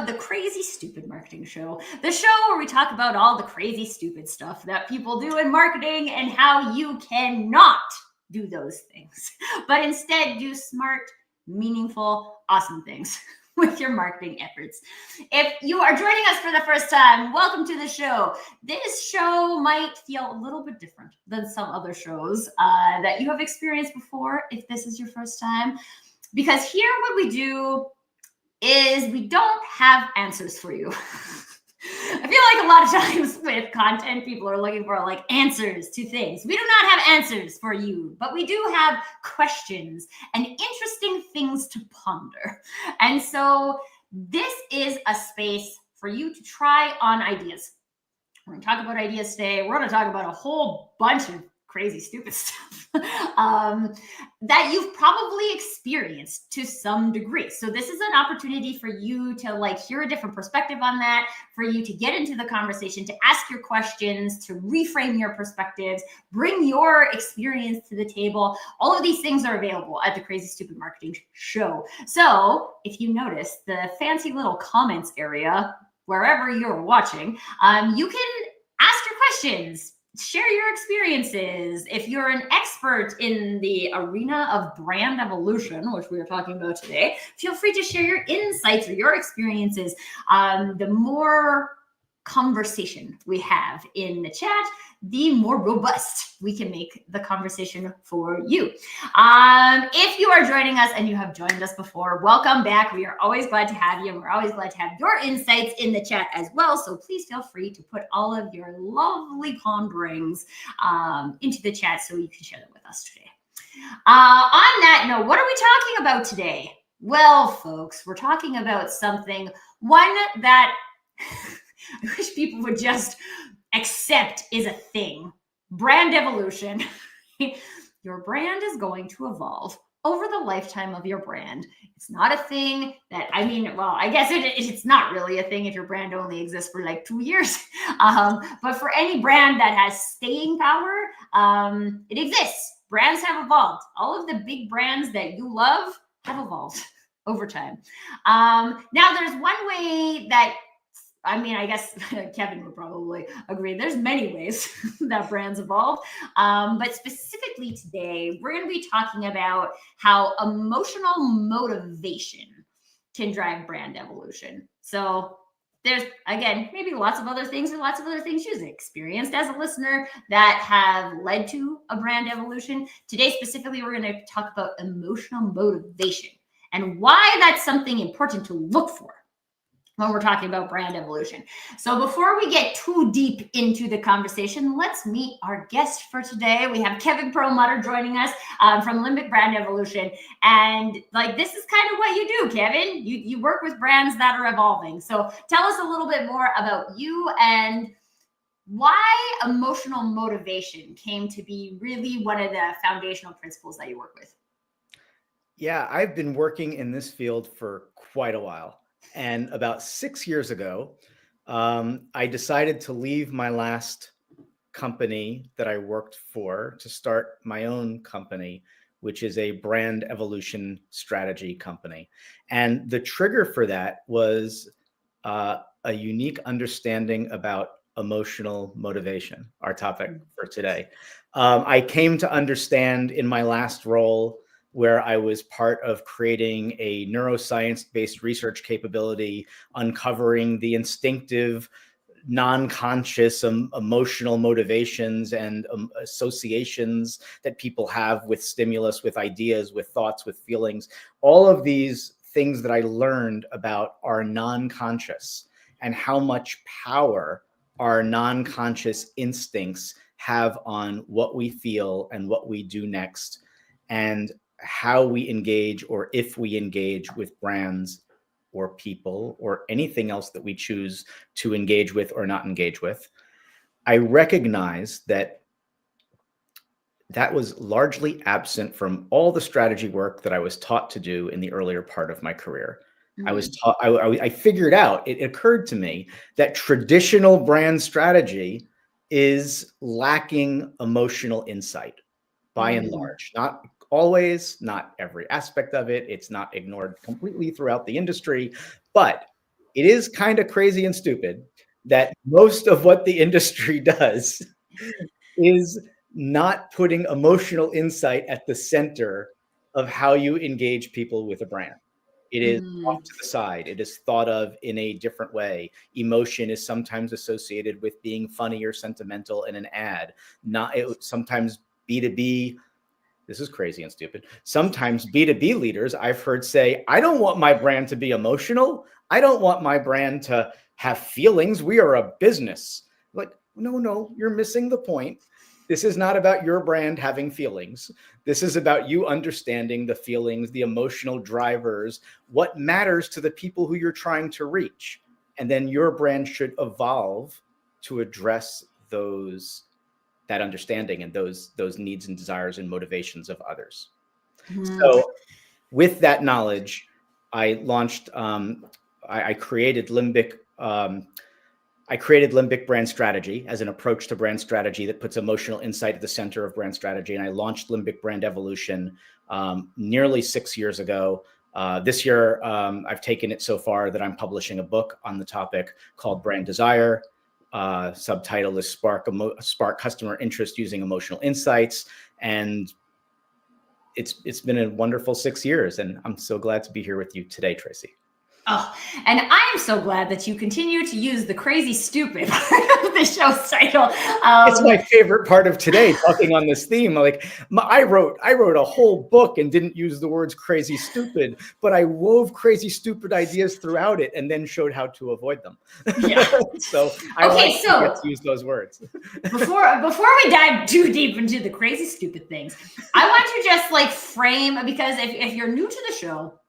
of the Crazy Stupid Marketing Show, the show where we talk about all the crazy stupid stuff that people do in marketing and how you cannot do those things, but instead do smart, meaningful, awesome things with your marketing efforts. If you are joining us for the first time, welcome to the show. This show might feel a little bit different than some other shows that you have experienced before if this is your first time, because here what we do is we don't have answers for you. I feel like a lot of times with content, people are looking for like answers to things. We do not have answers for you, but we do have questions and interesting things to ponder. And so this is a space for you to try on ideas. We're going to talk about ideas today. We're going to talk about a whole bunch of crazy, stupid stuff that you've probably experienced to some degree. So this is an opportunity for you to like hear a different perspective on that, for you to get into the conversation, to ask your questions, to reframe your perspectives, bring your experience to the table. All of these things are available at the Crazy Stupid Marketing Show. So if you notice the fancy little comments area, wherever you're watching, you can ask your questions. Share your experiences. If you're an expert in the arena of brand evolution, which we are talking about today, feel free to share your insights or your experiences. The more conversation we have in the chat, the more robust we can make the conversation for you. If you are joining us and you have joined us before, welcome back. We are always glad to have you, and we're always glad to have your insights in the chat as well. So please feel free to put all of your lovely ponderings into the chat so you can share them with us today. On that note, what are we talking about today? Well, folks, we're talking about one that I wish people would just accept is a thing. Brand evolution. Your brand is going to evolve over the lifetime of your brand. it's not a thing that, I mean, well, I guess it's not really a thing if your brand only exists for like 2 years. But for any brand that has staying power, it exists. Brands have evolved. All of the big brands that you love have evolved over time. Now, there's one way that, I mean, I guess Kevin would probably agree. There's many ways that brands evolve. But specifically today, we're going to be talking about how emotional motivation can drive brand evolution. So there's, again, maybe lots of other things you've experienced as a listener that have led to a brand evolution. Today, specifically, we're going to talk about emotional motivation and why that's something important to look for when we're talking about brand evolution. So before we get too deep into the conversation, let's meet our guest for today. We have Kevin Perlmutter joining us from Limbic Brand Evolution. And like, this is kind of what you do, Kevin. You work with brands that are evolving. So tell us a little bit more about you and why emotional motivation came to be really one of the foundational principles that you work with. Yeah, I've been working in this field for quite a while. And about 6 years ago, I decided to leave my last company that I worked for to start my own company, which is a brand evolution strategy company. And the trigger for that was a unique understanding about emotional motivation, our topic for today. I came to understand in my last role, where I was part of creating a neuroscience-based research capability, uncovering the instinctive, non-conscious emotional motivations and associations that people have with stimulus, with ideas, with thoughts, with feelings. All of these things that I learned about are non-conscious and how much power our non-conscious instincts have on what we feel and what we do next, and how we engage, or if we engage with brands or people or anything else that we choose to engage with or not engage with. I recognize that that was largely absent from all the strategy work that I was taught to do in the earlier part of my career. Mm-hmm. I was taught, I figured out, it occurred to me that traditional brand strategy is lacking emotional insight by and large. Not always, not every aspect of it. It's not ignored completely throughout the industry, but it is kind of crazy and stupid that most of what the industry does is not putting emotional insight at the center of how you engage people with a brand. It is off Mm, to the side. It is thought of in a different way. Emotion is sometimes associated with being funny or sentimental in an ad. Sometimes B2B, this is crazy and stupid. Sometimes B2B leaders I've heard say, I don't want my brand to be emotional. I don't want my brand to have feelings. We are a business. Like, no, you're missing the point. This is not about your brand having feelings. This is about you understanding the feelings, the emotional drivers, what matters to the people who you're trying to reach. And then your brand should evolve to address that understanding and those needs and desires and motivations of others. mm, So with that knowledge, I launched, I created Limbic. I created Limbic Brand Strategy as an approach to brand strategy that puts emotional insight at the center of brand strategy. And I launched Limbic Brand Evolution nearly 6 years ago. This year, I've taken it so far that I'm publishing a book on the topic called Brand Desire. Subtitle is Spark Customer Interest Using Emotional Insights. And it's been a wonderful 6 years. And I'm so glad to be here with you today, Tracy. oh, and I am so glad that you continue to use the crazy stupid part of the show's title. It's my favorite part of today, talking on this theme. Like I wrote a whole book and didn't use the words crazy stupid, but I wove crazy stupid ideas throughout it and then showed how to avoid them. Yeah. So I like to get to use those words. Before we dive too deep into the crazy stupid things, I want to just like frame, because if you're new to the show,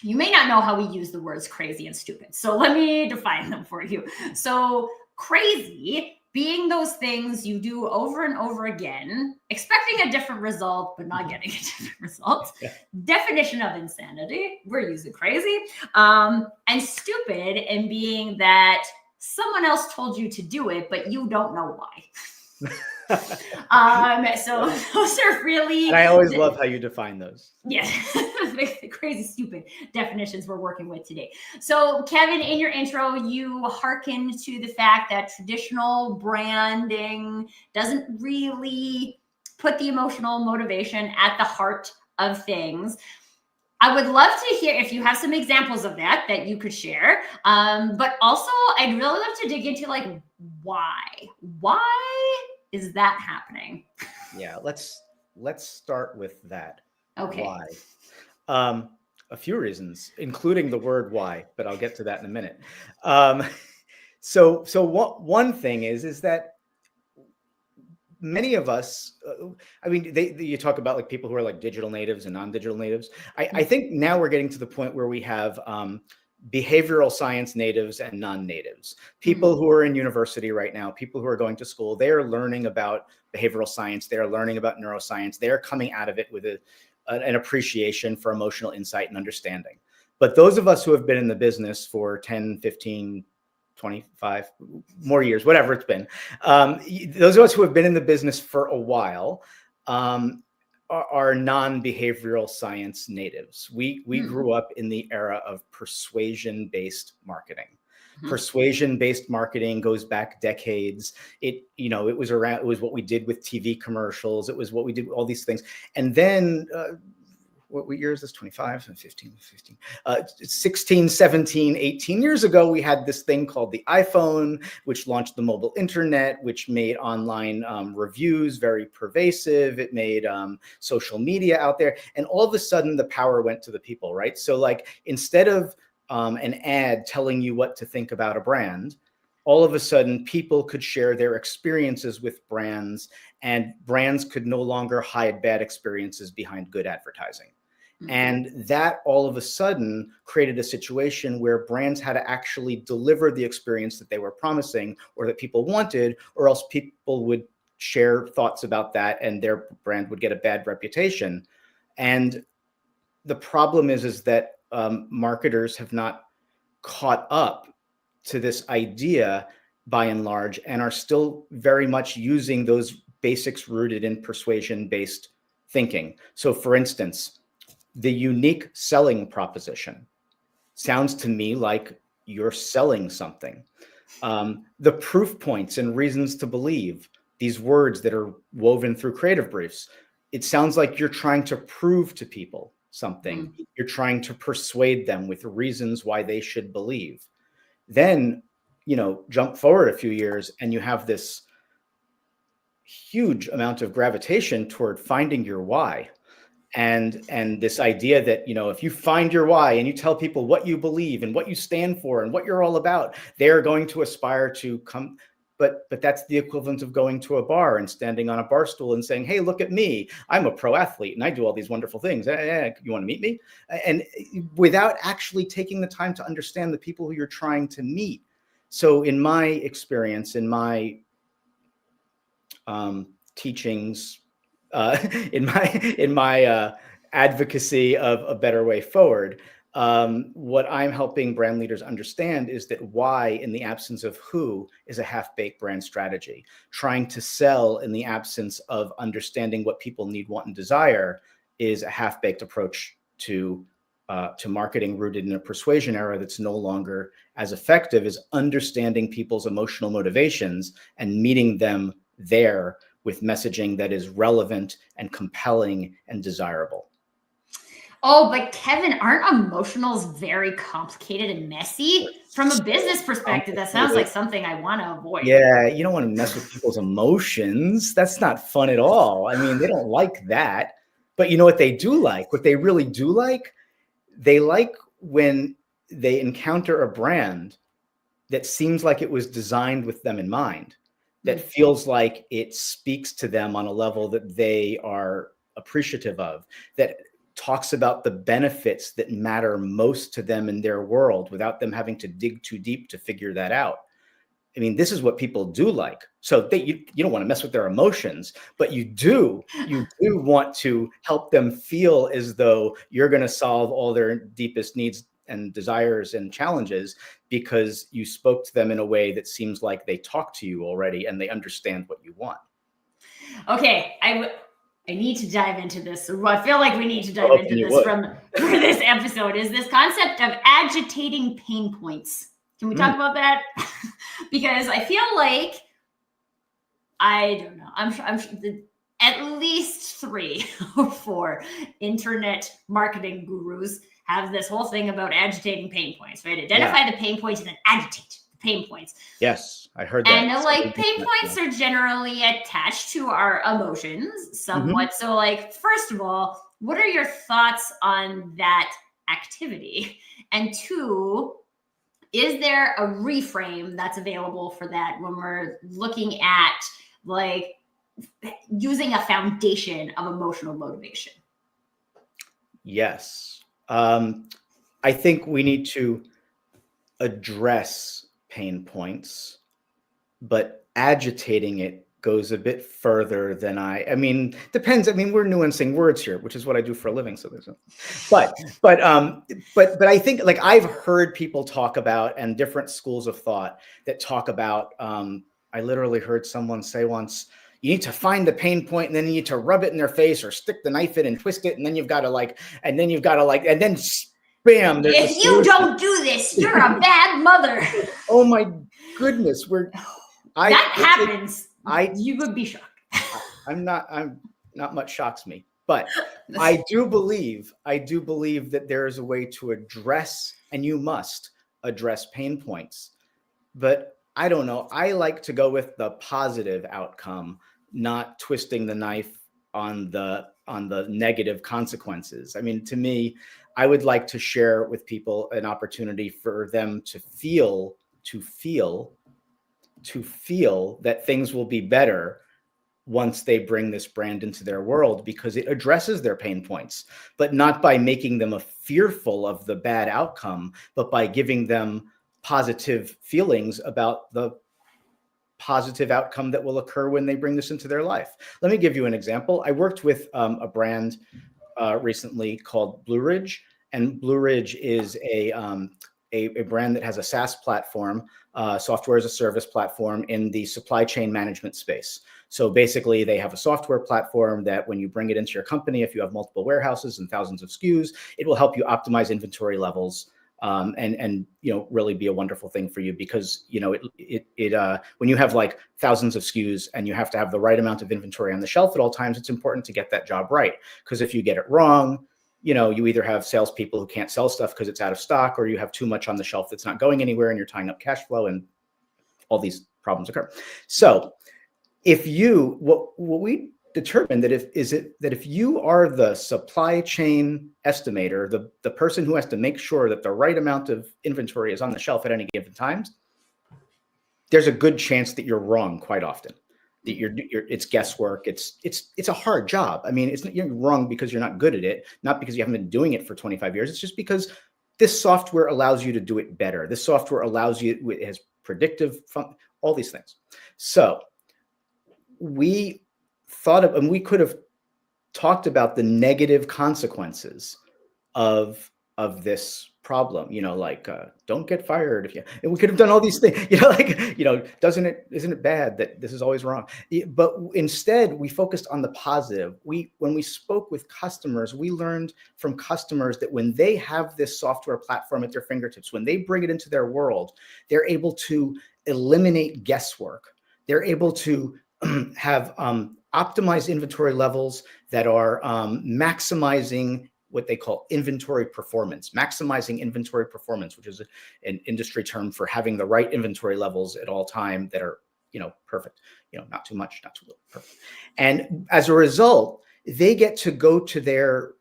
you may not know how we use the words crazy and stupid. So let me define them for you. So crazy being those things you do over and over again, expecting a different result, but not getting a different result. Yeah. Definition of insanity, we're using crazy. And stupid in being that someone else told you to do it, but you don't know why. So those are really, and I always love how you define those. Yeah, the crazy stupid definitions we're working with today. So Kevin, in your intro, you hearkened to the fact that traditional branding doesn't really put the emotional motivation at the heart of things. I would love to hear if you have some examples of that you could share. But also I'd really love to dig into like why is that happening? Yeah, let's start with that. Okay. Why? A few reasons, including the word why, but I'll get to that in a minute. So one thing is that many of us, I mean, you talk about like people who are like digital natives and non-digital natives. I think now we're getting to the point where we have behavioral science natives and non-natives, people who are in university right now, people who are going to school, they're learning about behavioral science, they're learning about neuroscience, they're coming out of it with an appreciation for emotional insight and understanding. But those of us who have been in the business for 10, 15, 25 more years, whatever it's been, those of us who have been in the business for a while are non-behavioral science natives. We grew up in the era of persuasion-based marketing. Persuasion-based marketing goes back decades. It was what we did with TV commercials. It was what we did with all these things. And then what year is this? 25, 15, 16, 17, 18 years ago, we had this thing called the iPhone, which launched the mobile internet, which made online reviews very pervasive. It made social media out there. And all of a sudden, the power went to the people, right? So like, instead of an ad telling you what to think about a brand, all of a sudden people could share their experiences with brands, and brands could no longer hide bad experiences behind good advertising. And that all of a sudden created a situation where brands had to actually deliver the experience that they were promising or that people wanted, or else people would share thoughts about that and their brand would get a bad reputation. And the problem is that marketers have not caught up to this idea by and large, and are still very much using those basics rooted in persuasion-based thinking. So for instance, the unique selling proposition sounds to me like you're selling something. The proof points and reasons to believe, these words that are woven through creative briefs, it sounds like you're trying to prove to people something. You're trying to persuade them with reasons why they should believe. Then, jump forward a few years and you have this huge amount of gravitation toward finding your why. And this idea that, if you find your why and you tell people what you believe and what you stand for and what you're all about, they're going to aspire to come. But that's the equivalent of going to a bar and standing on a bar stool and saying, hey, look at me. I'm a pro athlete and I do all these wonderful things. You want to meet me? And without actually taking the time to understand the people who you're trying to meet. So in my experience, in my teachings, in my advocacy of a better way forward, what I'm helping brand leaders understand is that why, in the absence of who, is a half-baked brand strategy. Trying to sell in the absence of understanding what people need, want, and desire is a half-baked approach to marketing rooted in a persuasion era that's no longer as effective as understanding people's emotional motivations and meeting them there with messaging that is relevant and compelling and desirable. Oh, but Kevin, aren't emotionals very complicated and messy? From a business perspective, that sounds like something I want to avoid. Yeah, you don't want to mess with people's emotions. That's not fun at all. I mean, they don't like that. But you know what they do like? What they really do like? They like when they encounter a brand that seems like it was designed with them in mind, that feels like it speaks to them on a level that they are appreciative of, that talks about the benefits that matter most to them in their world without them having to dig too deep to figure that out. I mean, this is what people do like. So you don't want to mess with their emotions, but you do want to help them feel as though you're going to solve all their deepest needs and desires and challenges because you spoke to them in a way that seems like they talk to you already and they understand what you want. Okay, I need to dive into this. I feel like we need to dive into this for this episode. Is this concept of agitating pain points? Can we talk about that? Because I feel like, I don't know, I'm at least 3 or 4 internet marketing gurus have this whole thing about agitating pain points, right? Identify the pain points and then agitate the pain points. Yes, I heard that. And pain points are generally attached to our emotions somewhat. So first of all, what are your thoughts on that activity? And 2, is there a reframe that's available for that when we're looking at using a foundation of emotional motivation? Yes. I think we need to address pain points, but agitating it goes a bit further than I mean, depends. I mean, we're nuancing words here, which is what I do for a living. So there's but I think I've heard people talk about, and different schools of thought that talk about, I literally heard someone say once, you need to find the pain point and then you need to rub it in their face or stick the knife in and twist it. And then you've got to and then bam. If you don't do this, you're a bad mother. Oh my goodness. That happens. You would be shocked. I'm not much shocks me, but I do believe that there is a way to address, and you must address pain points. But I don't know. I like to go with the positive outcome, not twisting the knife on the negative consequences. I mean, to me, I would like to share with people an opportunity for them to feel that things will be better once they bring this brand into their world, because it addresses their pain points, but not by making them fearful of the bad outcome, but by giving them positive feelings about the positive outcome that will occur when they bring this into their life. Let me give you an example. I worked with a brand recently called Blue Ridge, and Blue Ridge is a brand that has a SaaS platform, software as a service platform in the supply chain management space. So basically, they have a software platform that when you bring it into your company, if you have multiple warehouses and thousands of SKUs, it will help you optimize inventory levels and really be a wonderful thing for you, because when you have like thousands of SKUs and you have to have the right amount of inventory on the shelf at all times, it's important to get that job right. Because if you get it wrong, you either have salespeople who can't sell stuff because it's out of stock, or you have too much on the shelf that's not going anywhere and you're tying up cash flow, and all these problems occur. So what we determined that if you are the supply chain estimator, the person who has to make sure that the right amount of inventory is on the shelf at any given time, there's a good chance that you're wrong quite often. That it's guesswork. It's a hard job. I mean, you're wrong because you're not good at it, not because you haven't been doing it for 25 years. It's just because this software allows you to do it better. This software allows you, it has predictive, all these things. So we thought of, and we could have talked about the negative consequences of this problem, like don't get fired and we could have done all these things, isn't it bad that this is always wrong? But instead we focused on the positive. When we spoke with customers, we learned from customers that when they have this software platform at their fingertips, when they bring it into their world, they're able to eliminate guesswork. They're able to have optimized inventory levels that are maximizing what they call inventory performance, maximizing inventory performance, which is an industry term for having the right inventory levels at all time that are, perfect, not too much, not too little, perfect. And as a result, they get to go to their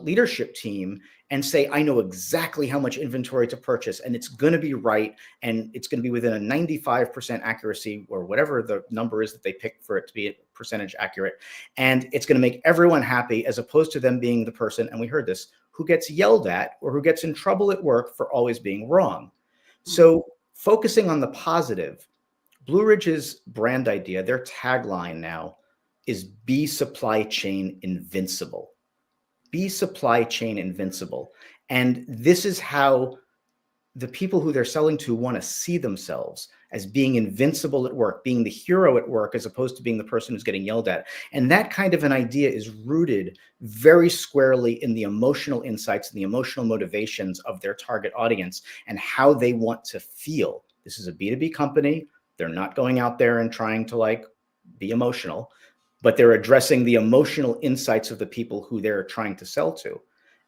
leadership team and say, I know exactly how much inventory to purchase, and it's going to be right, and it's going to be within a 95% accuracy, or whatever the number is that they pick for it to be a percentage accurate, and it's going to make everyone happy, as opposed to them being the person, and we heard this, who gets yelled at or who gets in trouble at work for always being wrong. So focusing on the positive, Blue Ridge's brand idea, their tagline now is "Be Supply Chain Invincible." Be supply chain invincible. And this is how the people who they're selling to want to see themselves, as being invincible at work, being the hero at work, as opposed to being the person who's getting yelled at. And that kind of an idea is rooted very squarely in the emotional insights and the emotional motivations of their target audience and how they want to feel. This is a B2B company. They're not going out there and trying to be emotional, but they're addressing the emotional insights of the people who they're trying to sell to.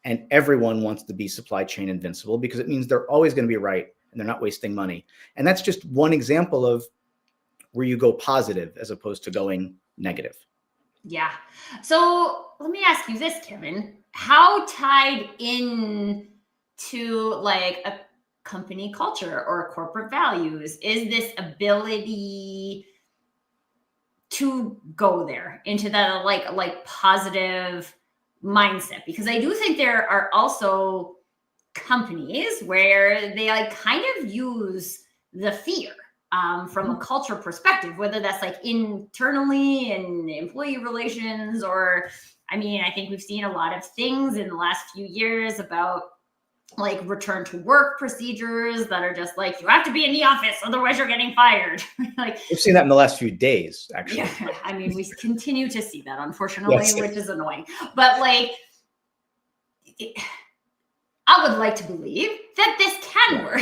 And everyone wants to be supply chain invincible, because it means they're always going to be right and they're not wasting money. And that's just one example of where you go positive as opposed to going negative. Yeah. So let me ask you this, Kevin. How tied in to a company culture or corporate values is this ability to go there into the positive mindset? Because I do think there are also companies where they kind of use the fear from a culture perspective, whether that's internally in employee relations, or I think we've seen a lot of things in the last few years about return to work procedures that are just you have to be in the office, otherwise you're getting fired. We've seen that in the last few days, actually. Yeah, we continue to see that, unfortunately, yes. Which is annoying. But I would like to believe that this can work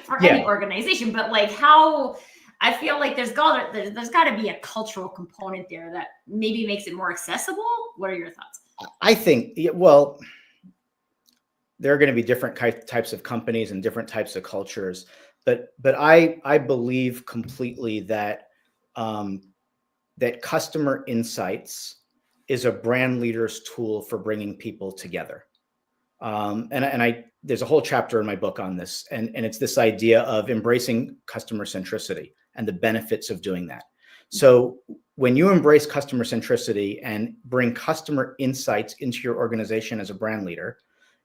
for any organization, but how I feel there's got to be a cultural component there that maybe makes it more accessible. What are your thoughts? I think, well, there are going to be different types of companies and different types of cultures, but I believe completely that that customer insights is a brand leader's tool for bringing people together. There's a whole chapter in my book on this, and it's this idea of embracing customer centricity and the benefits of doing that. So when you embrace customer centricity and bring customer insights into your organization as a brand leader,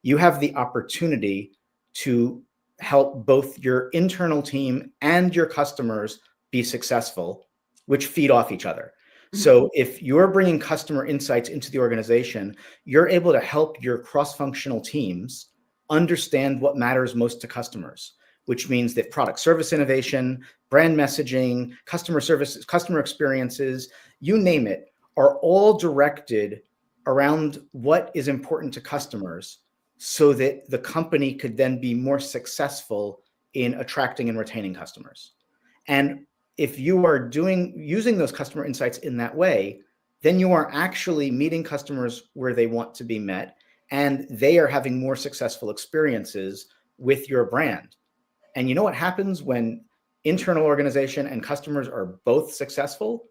you have the opportunity to help both your internal team and your customers be successful, which feed off each other. So if you're bringing customer insights into the organization, you're able to help your cross-functional teams understand what matters most to customers, which means that product service innovation, brand messaging, customer services, customer experiences, you name it, are all directed around what is important to customers. so that the company could then be more successful in attracting and retaining customers. And if you are using those customer insights in that way, then you are actually meeting customers where they want to be met, and they are having more successful experiences with your brand. And you know what happens when internal organization and customers are both successful?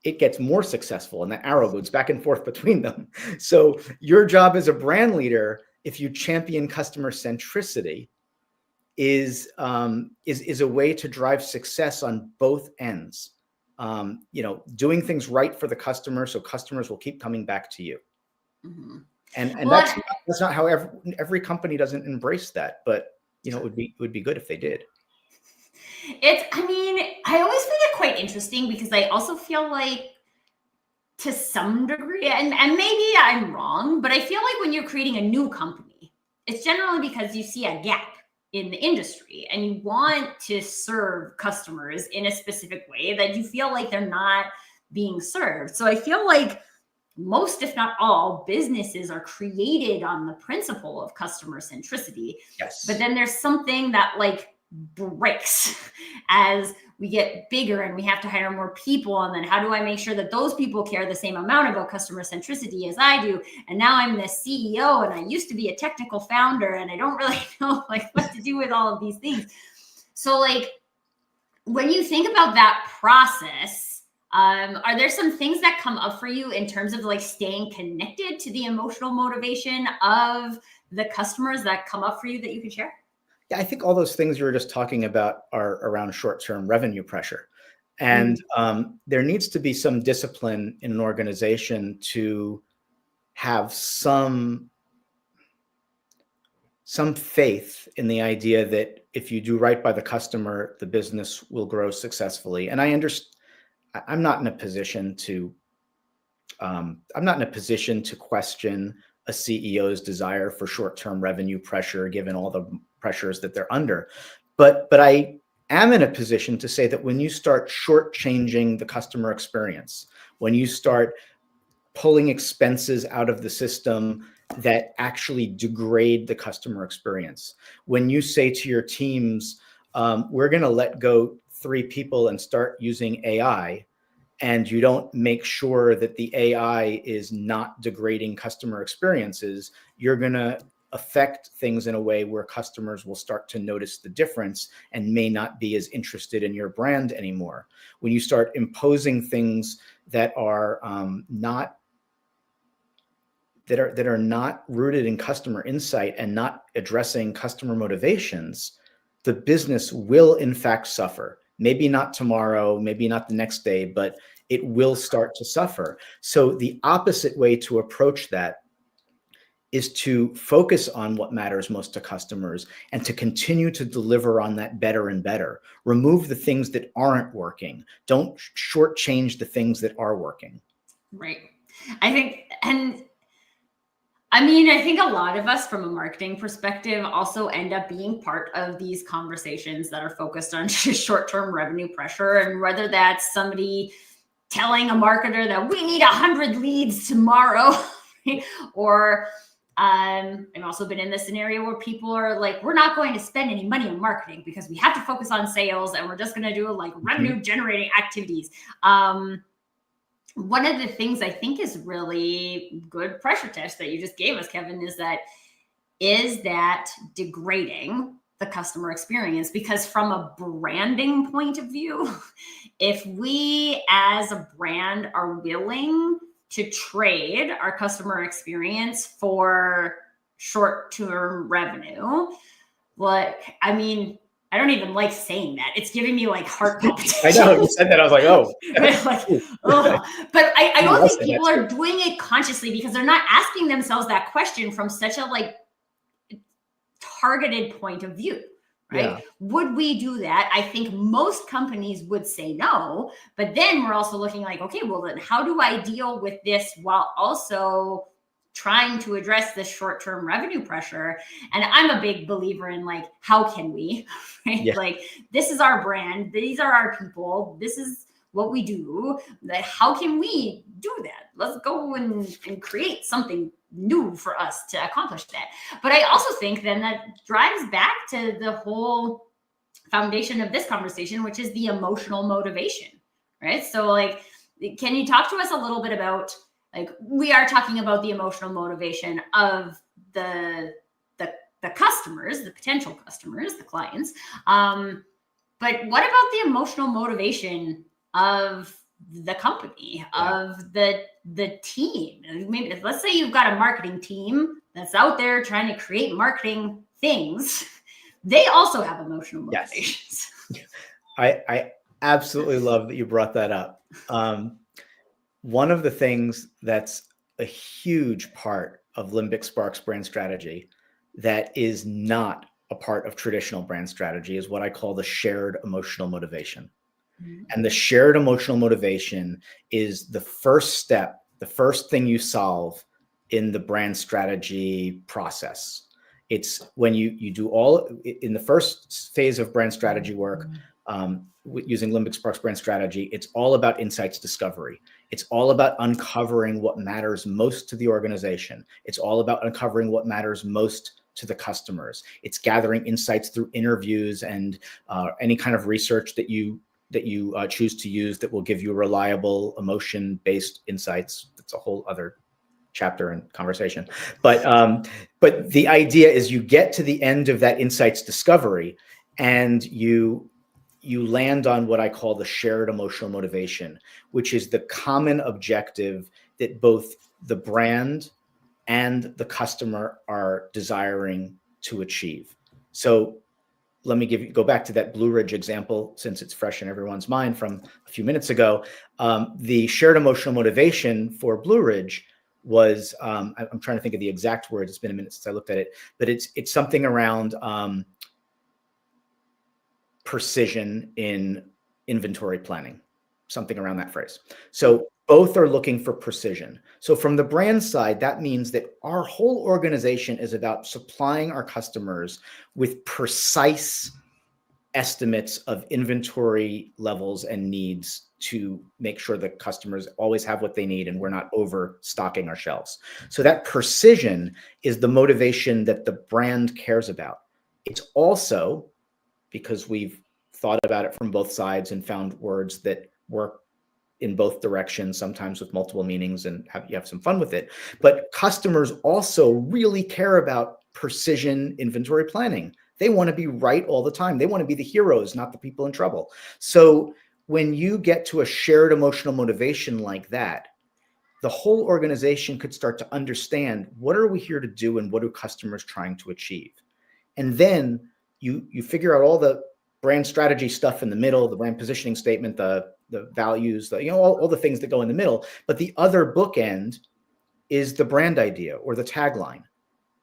It gets more successful, and the arrow goes back and forth between them. So your job as a brand leader, if you champion customer centricity, is a way to drive success on both ends. Doing things right for the customer, so customers will keep coming back to you. Mm-hmm. And well, that's not how every company doesn't embrace that, but it would be good if they did. I always find it quite interesting because I also feel like, to some degree, and maybe I'm wrong, but I feel like when you're creating a new company, it's generally because you see a gap in the industry and you want to serve customers in a specific way that you feel like they're not being served. So I feel like most, if not all, businesses are created on the principle of customer centricity. Yes. But then there's something that breaks as we get bigger and we have to hire more people. And then how do I make sure that those people care the same amount about customer centricity as I do? And now I'm the CEO and I used to be a technical founder and I don't really know what to do with all of these things. So when you think about that process, are there some things that come up for you in terms of staying connected to the emotional motivation of the customers that come up for you that you can share? Yeah, I think all those things you were just talking about are around short-term revenue pressure. And there needs to be some discipline in an organization to have some faith in the idea that if you do right by the customer, the business will grow successfully. And I'm not in a position to question a CEO's desire for short-term revenue pressure, given all the pressures that they're under. But I am in a position to say that when you start shortchanging the customer experience, when you start pulling expenses out of the system that actually degrade the customer experience, when you say to your teams, we're going to let go 3 people and start using AI, and you don't make sure that the AI is not degrading customer experiences, you're going to affect things in a way where customers will start to notice the difference and may not be as interested in your brand anymore. When you start imposing things that are not rooted in customer insight and not addressing customer motivations, the business will in fact suffer. Maybe not tomorrow, maybe not the next day, but it will start to suffer. So the opposite way to approach that is to focus on what matters most to customers and to continue to deliver on that better and better. Remove the things that aren't working. Don't shortchange the things that are working. Right. I think a lot of us from a marketing perspective also end up being part of these conversations that are focused on short-term revenue pressure. And whether that's somebody telling a marketer that we need 100 leads tomorrow, or I've also been in this scenario where people are like, we're not going to spend any money on marketing because we have to focus on sales and we're just going to do revenue generating activities. One of the things I think is really good pressure test that you just gave us, Kevin, is that degrading the customer experience? Because from a branding point of view, if we as a brand are willing to trade our customer experience for short-term revenue, I don't even like saying that. It's giving me heart palpitations. I know, you said that. I was like, oh. But I don't think people are doing it consciously because they're not asking themselves that question from such a targeted point of view, right? Yeah. Would we do that? I think most companies would say no, but then we're also looking okay, well then how do I deal with this while also trying to address this short-term revenue pressure? And I'm a big believer in how can we, right? Yeah. This is our brand. These are our people. This is what we do. How can we do that? Let's go and create something new for us to accomplish that. But I also think then that drives back to the whole foundation of this conversation, which is the emotional motivation, right? So like, can you talk to us a little bit about, like, we are talking about the emotional motivation of the customers, the potential customers, the clients. But what about the emotional motivation of the company, of the team? Maybe let's say you've got a marketing team that's out there trying to create marketing things. They also have emotional motivations. Yes. I absolutely love that you brought that up. One of the things that's a huge part of Limbic Spark's brand strategy that is not a part of traditional brand strategy is what I call the shared emotional motivation. And the shared emotional motivation is the first step, the first thing you solve in the brand strategy process. It's when you do all in the first phase of brand strategy work, using Limbic Spark's brand strategy, it's all about insights discovery. It's all about uncovering what matters most to the organization. It's all about uncovering what matters most to the customers. It's gathering insights through interviews and any kind of research that you choose to use that will give you reliable emotion-based insights. It's a whole other chapter and conversation. But the idea is you get to the end of that insights discovery and you land on what I call the shared emotional motivation, which is the common objective that both the brand and the customer are desiring to achieve. So let me go back to that Blue Ridge example, since it's fresh in everyone's mind from a few minutes ago. The shared emotional motivation for Blue Ridge was, I'm trying to think of the exact words. It's been a minute since I looked at it, but it's something around precision in inventory planning, something around that phrase. So both are looking for precision. So from the brand side, that means that our whole organization is about supplying our customers with precise estimates of inventory levels and needs to make sure that customers always have what they need and we're not overstocking our shelves. So that precision is the motivation that the brand cares about. It's also, because we've thought about it from both sides and found words that work in both directions, sometimes with multiple meanings, and you have some fun with it. But customers also really care about precision inventory planning. They want to be right all the time. They want to be the heroes, not the people in trouble. So when you get to a shared emotional motivation like that, the whole organization could start to understand, what are we here to do and what are customers trying to achieve? And then you figure out all the brand strategy stuff in the middle, the brand positioning statement, the values, all the things that go in the middle. But the other bookend is the brand idea or the tagline.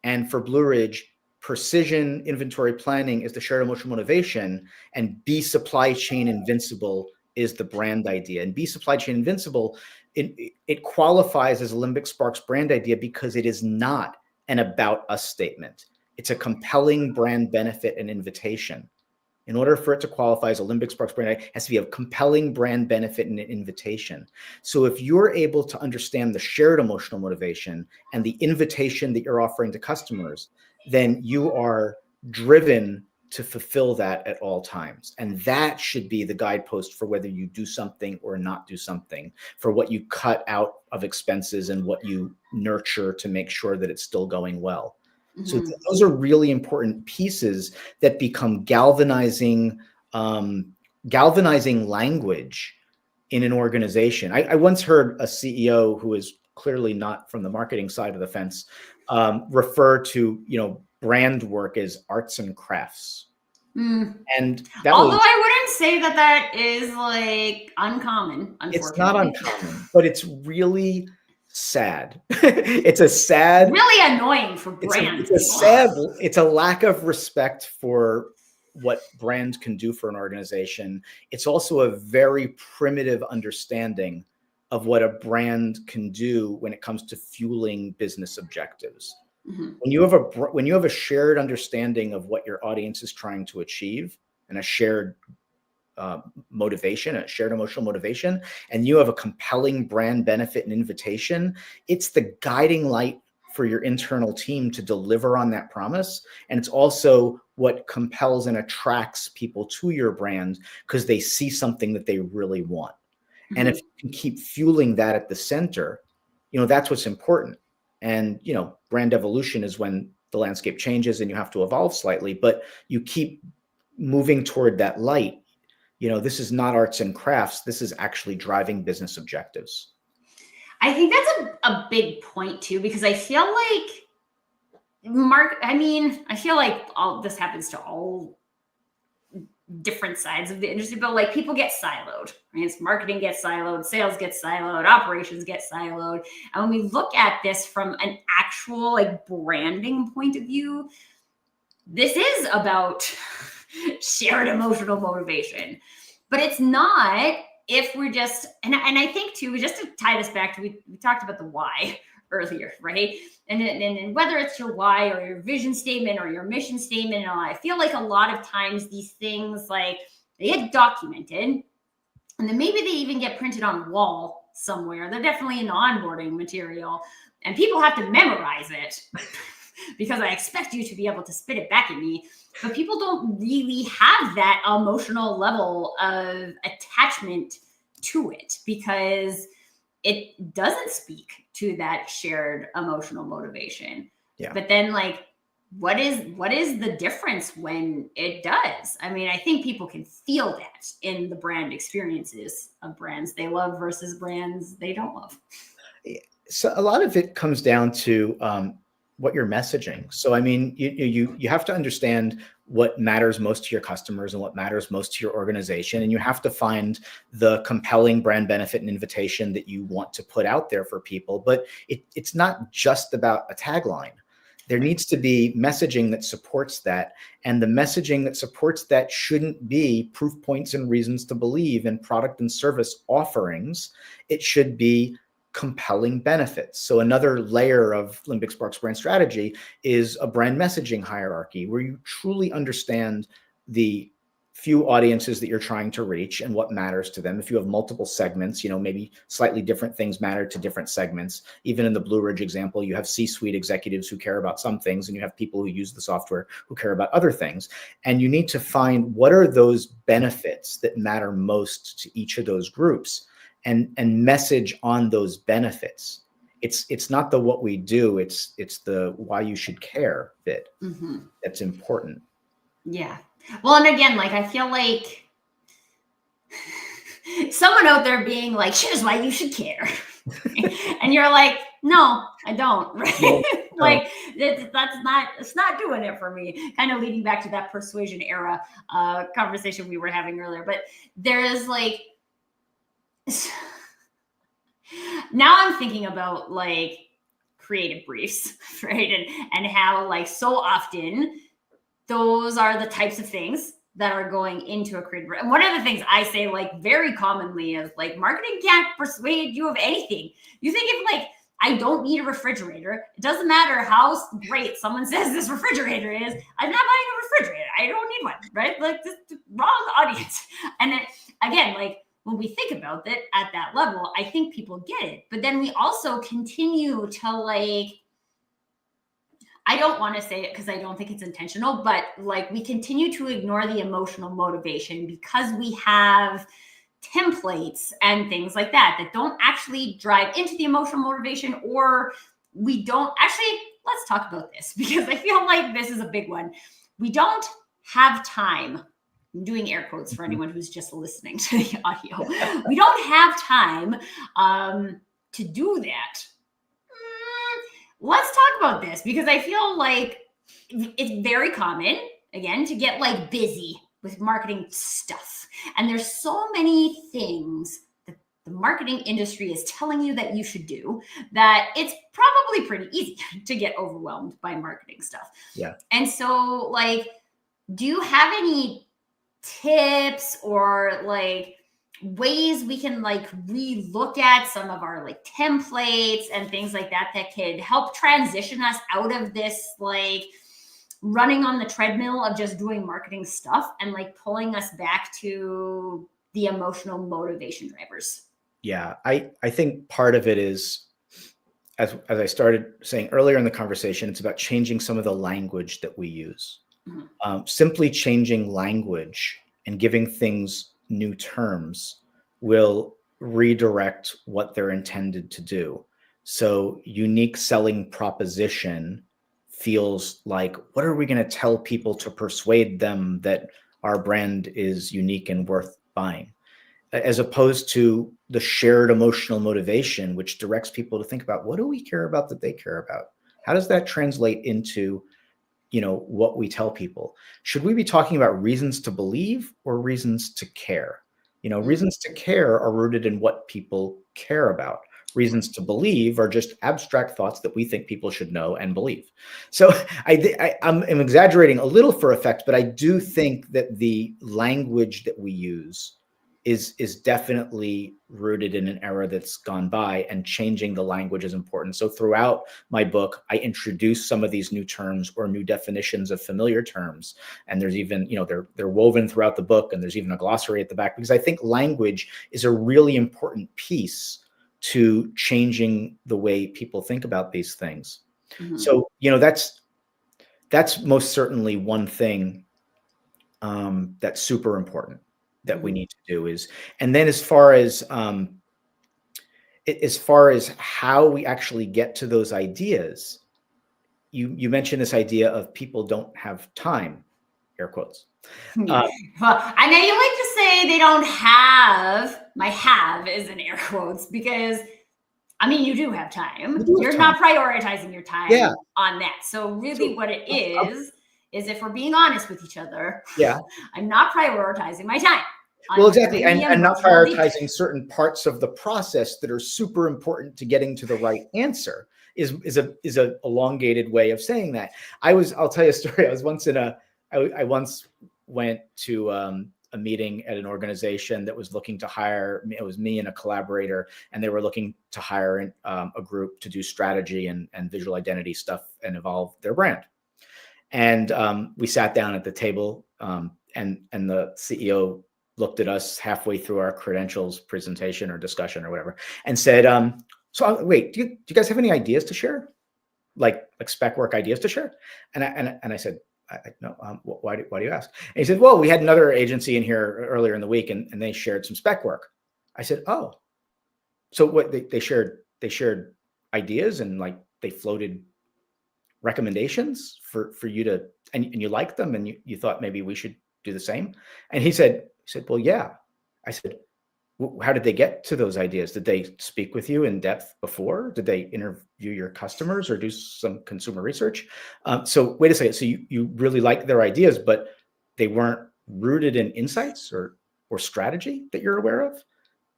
And for Blue Ridge, precision inventory planning is the shared emotional motivation, and be supply chain invincible is the brand idea. And be supply chain invincible, it qualifies as a Limbic Sparks brand idea because it is not an about us statement. It's a compelling brand benefit and invitation. In order for it to qualify as a Limbic Sparks brand, it has to be a compelling brand benefit and an invitation. So if you're able to understand the shared emotional motivation and the invitation that you're offering to customers, then you are driven to fulfill that at all times. And that should be the guidepost for whether you do something or not do something, for what you cut out of expenses and what you nurture to make sure that it's still going well. So those are really important pieces that become galvanizing language in an organization. I once heard a CEO who is clearly not from the marketing side of the fence refer to brand work as arts and crafts. And that although I wouldn't say that is like uncommon, unfortunately. It's not uncommon, but it's really sad. It's a sad, really annoying for brands. It's a lack of respect for what brand can do for an organization. It's also a very primitive understanding of what a brand can do when it comes to fueling business objectives. When you have a shared understanding of what your audience is trying to achieve and a shared motivation, a shared emotional motivation, and you have a compelling brand benefit and invitation, it's the guiding light for your internal team to deliver on that promise. And it's also what compels and attracts people to your brand because they see something that they really want. And if you can keep fueling that at the center, that's what's important. And, brand evolution is when the landscape changes and you have to evolve slightly, but you keep moving toward that light. This is not arts and crafts. This is actually driving business objectives. I think that's a big point too, because I feel like I feel like all this happens to all different sides of the industry, but like people get siloed, right? It's marketing gets siloed, sales gets siloed, operations get siloed. And when we look at this from an actual like branding point of view, this is about shared emotional motivation, but it's not if we're just, and I think too, just to tie this back to, we talked about the why earlier, right? And whether it's your why or your vision statement or your mission statement and all, I feel like a lot of times these things, like, they get documented and then maybe they even get printed on a wall somewhere. They're definitely in onboarding material and people have to memorize it because I expect you to be able to spit it back at me. But people don't really have that emotional level of attachment to it because it doesn't speak to that shared emotional motivation. Yeah. But then, like, what is the difference when it does? I mean, I think people can feel that in the brand experiences of brands they love versus brands they don't love. So a lot of it comes down to what you're messaging. So, I mean, you have to understand what matters most to your customers and what matters most to your organization. And you have to find the compelling brand benefit and invitation that you want to put out there for people. But it's not just about a tagline. There needs to be messaging that supports that. And the messaging that supports that shouldn't be proof points and reasons to believe in product and service offerings. It should be compelling benefits. So another layer of Limbic Sparks brand strategy is a brand messaging hierarchy where you truly understand the few audiences that you're trying to reach and what matters to them. If you have multiple segments, maybe slightly different things matter to different segments. Even in the Blue Ridge example, you have C-suite executives who care about some things and you have people who use the software who care about other things. And you need to find what are those benefits that matter most to each of those groups and message on those benefits. It's not the what we do, it's the why you should care bit that's important. Yeah. Well, and again, like, I feel like someone out there being like, here's why you should care. And you're like, no, I don't. Right? No. Like, it's not doing it for me. Kind of leading back to that persuasion era conversation we were having earlier. But there is like, now I'm thinking about like creative briefs, right? And how like so often those are the types of things that are going into a creative. And one of the things I say like very commonly is like, marketing can't persuade you of anything. You think if like, I don't need a refrigerator, it doesn't matter how great someone says this refrigerator is, I'm not buying a refrigerator. I don't need one, right? Like, this wrong audience. And then again, like, when we think about it at that level, I think people get it. But then we also continue to like, I don't want to say it because I don't think it's intentional, but like, we continue to ignore the emotional motivation because we have templates and things like that don't actually drive into the emotional motivation, or we don't actually, let's talk about this because I feel like this is a big one. We don't have time. I'm doing air quotes for anyone who's just listening to the audio. We don't have time to do that. Let's talk about this because I feel like it's very common, again, to get like busy with marketing stuff. And there's so many things that the marketing industry is telling you that you should do that it's probably pretty easy to get overwhelmed by marketing stuff. Yeah. And so like, do you have any tips or like ways we can like re-look at some of our like templates and things like that could help transition us out of this like running on the treadmill of just doing marketing stuff and like pulling us back to the emotional motivation drivers? Yeah, I think part of it is as I started saying earlier in the conversation, it's about changing some of the language that we use. Simply changing language and giving things new terms will redirect what they're intended to do. So unique selling proposition feels like, what are we going to tell people to persuade them that our brand is unique and worth buying? As opposed to the shared emotional motivation, which directs people to think about, what do we care about that they care about? How does that translate into, what we tell people? Should we be talking about reasons to believe or reasons to care? Reasons to care are rooted in what people care about. Reasons to believe are just abstract thoughts that we think people should know and believe. So I'm exaggerating a little for effect, but I do think that the language that we use is definitely rooted in an era that's gone by, and changing the language is important. So throughout my book, I introduce some of these new terms or new definitions of familiar terms. And there's even, they're woven throughout the book, and there's even a glossary at the back, because I think language is a really important piece to changing the way people think about these things. So, that's most certainly one thing that's super important that we need to do is, and then as far as how we actually get to those ideas, you mentioned this idea of people don't have time, air quotes. Well, I know you like to say they don't have, my have is in air quotes, because you do have time. You're not prioritizing your time on that. So really what it is if we're being honest with each other, I'm not prioritizing my time. Well, exactly. And not prioritizing certain parts of the process that are super important to getting to the right answer is a elongated way of saying that. I'll tell you a story. I once went to a meeting at an organization that was looking to hire, it was me and a collaborator, and they were looking to hire a group to do strategy and visual identity stuff and evolve their brand. And we sat down at the table, and the CEO looked at us halfway through our credentials presentation or discussion or whatever, and said, so wait, do you guys have any ideas to share? Like spec work ideas to share? And I said, no, why do you ask? And he said, well, we had another agency in here earlier in the week, and they shared some spec work. I said, oh, so what they shared ideas, and like they floated recommendations for you to, and you liked them, and you thought maybe we should do the same. And he said, well, yeah. I said, how did they get to those ideas? Did they speak with you in depth before? Did they interview your customers or do some consumer research? So wait a second. So you really like their ideas, but they weren't rooted in insights or strategy that you're aware of?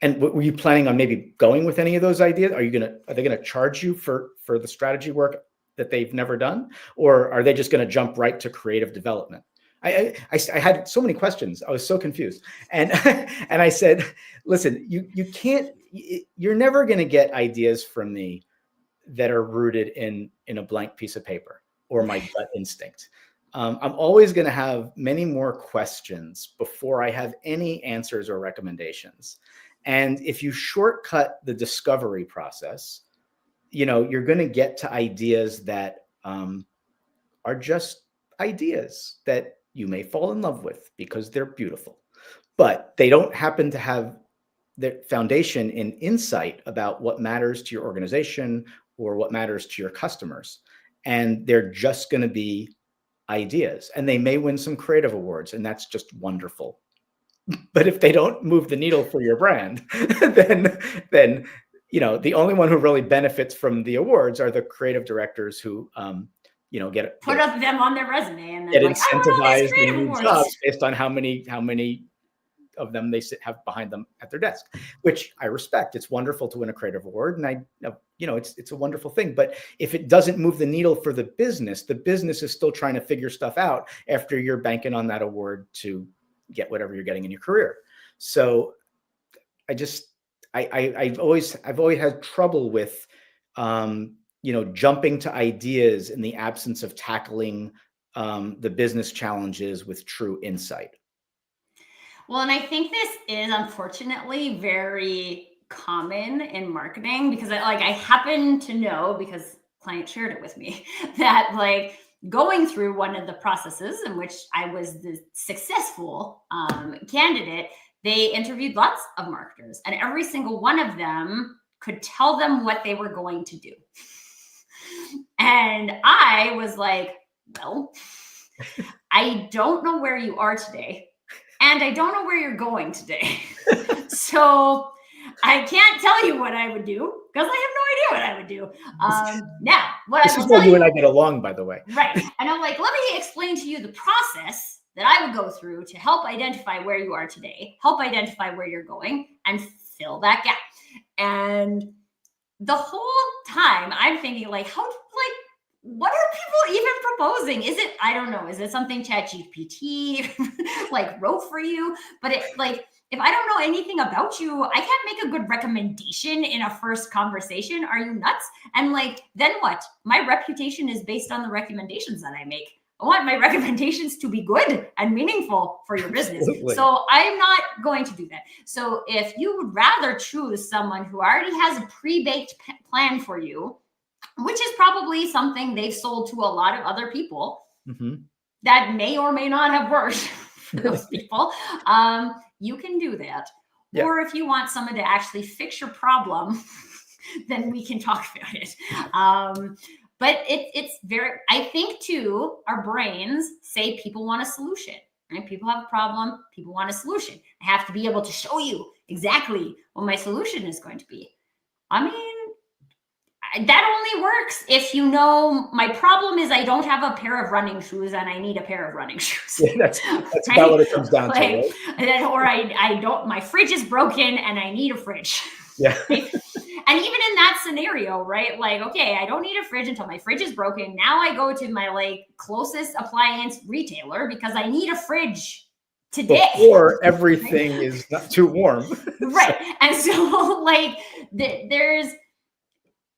And were you planning on maybe going with any of those ideas? Are they going to charge you for the strategy work that they've never done? Or are they just going to jump right to creative development? I had so many questions. I was so confused. And and I said, listen, you're never going to get ideas from me that are rooted in a blank piece of paper or my gut instinct. I'm always going to have many more questions before I have any answers or recommendations. And if you shortcut the discovery process, you're going to get to ideas that are just ideas that you may fall in love with because they're beautiful, but they don't happen to have the foundation in insight about what matters to your organization or what matters to your customers. And they're just going to be ideas, and they may win some creative awards, and that's just wonderful. But if they don't move the needle for your brand, then the only one who really benefits from the awards are the creative directors who put up them on their resume and then get like, incentivized in new jobs based on how many of them they have behind them at their desk, which I respect. It's wonderful to win a creative award, and it's a wonderful thing. But if it doesn't move the needle for the business is still trying to figure stuff out after you're banking on that award to get whatever you're getting in your career. So I've always had trouble with jumping to ideas in the absence of tackling the business challenges with true insight. Well, and I think this is unfortunately very common in marketing because I happen to know, because client shared it with me, that like going through one of the processes in which I was the successful candidate, they interviewed lots of marketers, and every single one of them could tell them what they were going to do. And I was like, well, I don't know where you are today, and I don't know where you're going today. So I can't tell you what I would do because I have no idea what I would do. Now, what This I will is why tell you and I get along, by the way. right. And I'm like, let me explain to you the process that I would go through to help identify where you are today, help identify where you're going, and fill that gap. And the whole time I'm thinking, like, what are people even proposing? Is it, I don't know, is it something ChatGPT like wrote for you? But it, like, if I don't know anything about you, I can't make a good recommendation in a first conversation. Are you nuts? And like, then what? My reputation is based on the recommendations that I make. I want my recommendations to be good and meaningful for your business. Absolutely. So I'm not going to do that. So if you would rather choose someone who already has a pre-baked plan for you, which is probably something they've sold to a lot of other people that may or may not have worked for those people, you can do that. Yeah. Or if you want someone to actually fix your problem, then we can talk about it. But it's very, I think too, our brains say people want a solution, right? People have a problem, people want a solution. I have to be able to show you exactly what my solution is going to be. I mean, that only works if you know my problem is I don't have a pair of running shoes and I need a pair of running shoes. Yeah, that's right? About what it comes down to. Right? Or I don't, my fridge is broken and I need a fridge. Yeah. Right? And even in that scenario, right? Like, okay, I don't need a fridge until my fridge is broken. Now I go to my like closest appliance retailer because I need a fridge today. Before everything is not too warm. Right. And so like there's,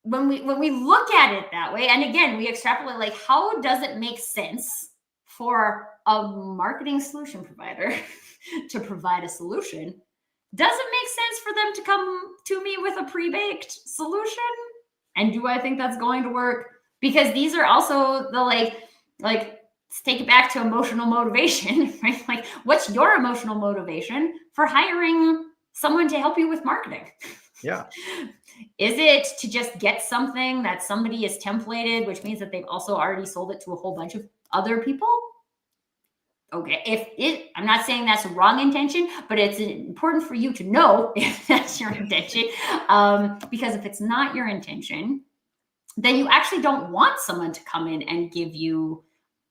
when we look at it that way, and again, we extrapolate, like, how does it make sense for a marketing solution provider to provide a solution? Does it make sense for them to come to me with a pre-baked solution? And do I think that's going to work? Because these are also the like, let's take it back to emotional motivation, right? Like, what's your emotional motivation for hiring someone to help you with marketing? Yeah. Is it to just get something that somebody is templated, which means that they've also already sold it to a whole bunch of other people? Okay, I'm not saying that's a wrong intention, but it's important for you to know if that's your intention. Because if it's not your intention, then you actually don't want someone to come in and give you